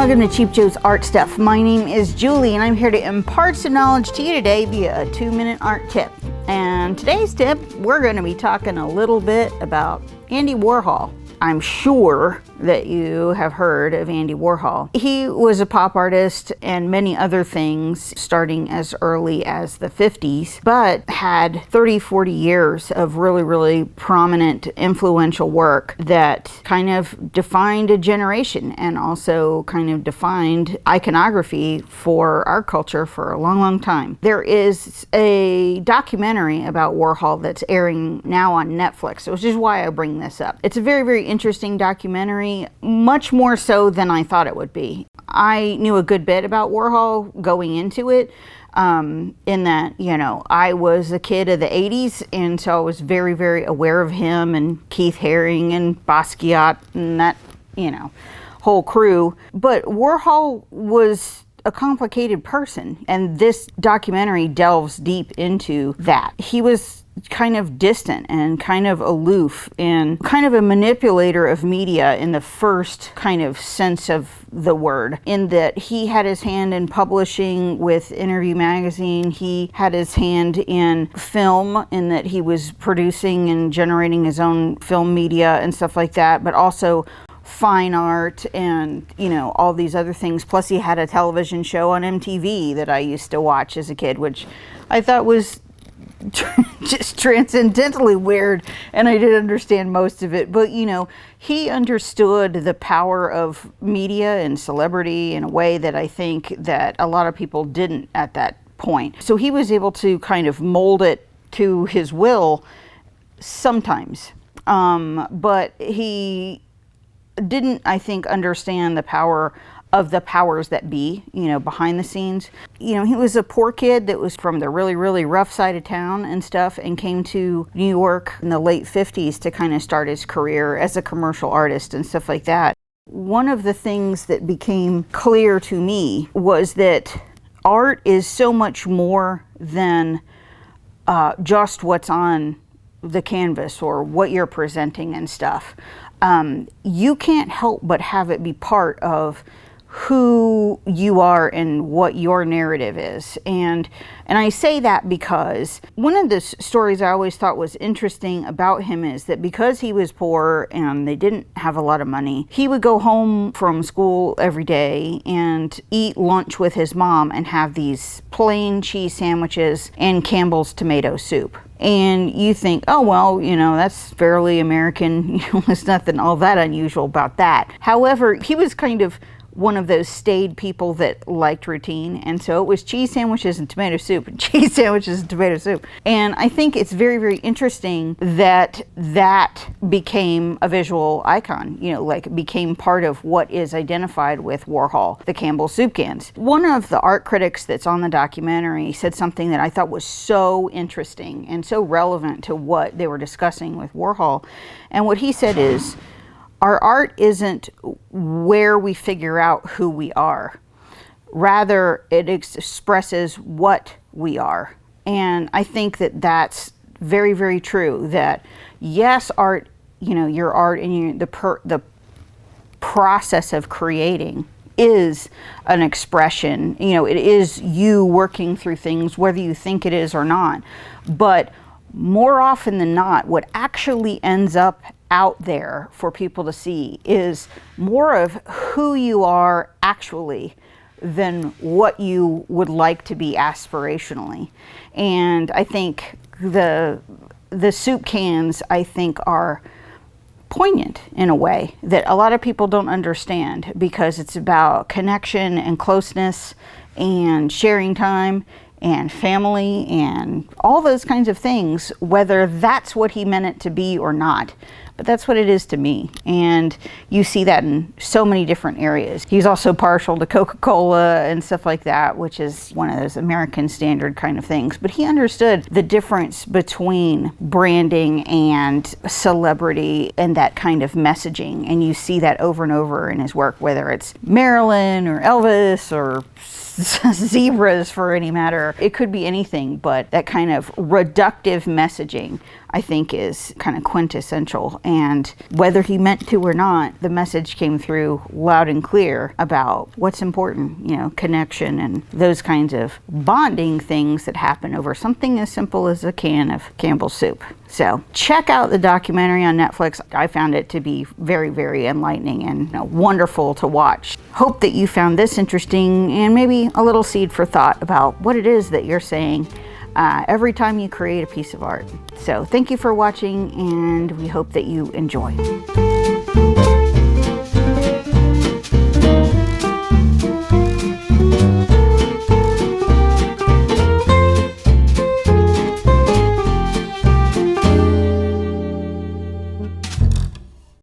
welcome to Cheap Joe's Art Stuff. My name is Julie and I'm here to impart some knowledge to you today via a 2-minute art tip. And today's tip, we're going to be talking a little bit about Andy Warhol. I'm sure that you have heard of Andy Warhol. He was a pop artist and many other things starting as early as the 50s, but had 30-40 years of really prominent, influential work that kind of defined a generation and also kind of defined iconography for our culture for a long time. There is a documentary about Warhol that's airing now on Netflix, which is why I bring this up. It's a very interesting documentary, much more so than I thought it would be. I knew a good bit about Warhol going into it, in that, I was a kid of the 80s, and so I was very aware of him and Keith Haring and Basquiat and that, whole crew. But Warhol was a complicated person, and this documentary delves deep into that. He was kind of distant and kind of aloof and kind of a manipulator of media in the first kind of sense of the word, in that he had his hand in publishing with Interview magazine. He had his hand in film, in that he was producing and generating his own film media and stuff like that, but also fine art and all these other things. Plus he had a television show on MTV that I used to watch as a kid, which I thought was just transcendently weird, and I didn't understand most of it. But he understood the power of media and celebrity in a way that I think that a lot of people didn't at that point. So he was able to kind of mold it to his will sometimes, but he didn't, I think, understand the power of the powers that be, behind the scenes. He was a poor kid that was from the really rough side of town and stuff, and came to New York in the late 50s to kind of start his career as a commercial artist and stuff like that. One of the things that became clear to me was that art is so much more than just what's on the canvas or what you're presenting and stuff. You can't help but have it be part of who you are and what your narrative is. And I say that because one of the stories I always thought was interesting about him is that because he was poor and they didn't have a lot of money, he would go home from school every day and eat lunch with his mom and have these plain cheese sandwiches and Campbell's tomato soup. And you think, oh, well, that's fairly American. There's nothing all that unusual about that. However, he was kind of one of those staid people that liked routine, and so it was cheese sandwiches and tomato soup and cheese sandwiches and tomato soup. And I think it's very interesting that that became a visual icon, became part of what is identified with Warhol, the Campbell soup cans. One of the art critics that's on the documentary said something that I thought was so interesting and so relevant to what they were discussing with Warhol. And what he said is, our art isn't where we figure out who we are. Rather, it expresses what we are. And I think that that's very true. That yes, art, your art and the process of creating is an expression. It is you working through things, whether you think it is or not. But more often than not, what actually ends up out there for people to see is more of who you are actually than what you would like to be aspirationally. And I think the soup cans, I think, are poignant in a way that a lot of people don't understand, because it's about connection and closeness and sharing time and family and all those kinds of things, whether that's what he meant it to be or not. But that's what it is to me. And you see that in so many different areas. He's also partial to Coca-Cola and stuff like that, which is one of those American standard kind of things. But he understood the difference between branding and celebrity and that kind of messaging. And you see that over and over in his work, whether it's Marilyn or Elvis or zebras for any matter. It could be anything, but that kind of reductive messaging, I think, is kind of quintessential And whether he meant to or not, the message came through loud and clear about what's important, you know, connection and those kinds of bonding things that happen over something as simple as a can of Campbell's soup. So check out the documentary on Netflix. I found it to be very, very enlightening and, you know, wonderful to watch. Hope that you found this interesting and maybe a little seed for thought about what it is that you're saying every time you create a piece of art. So thank you for watching, and we hope that you enjoy.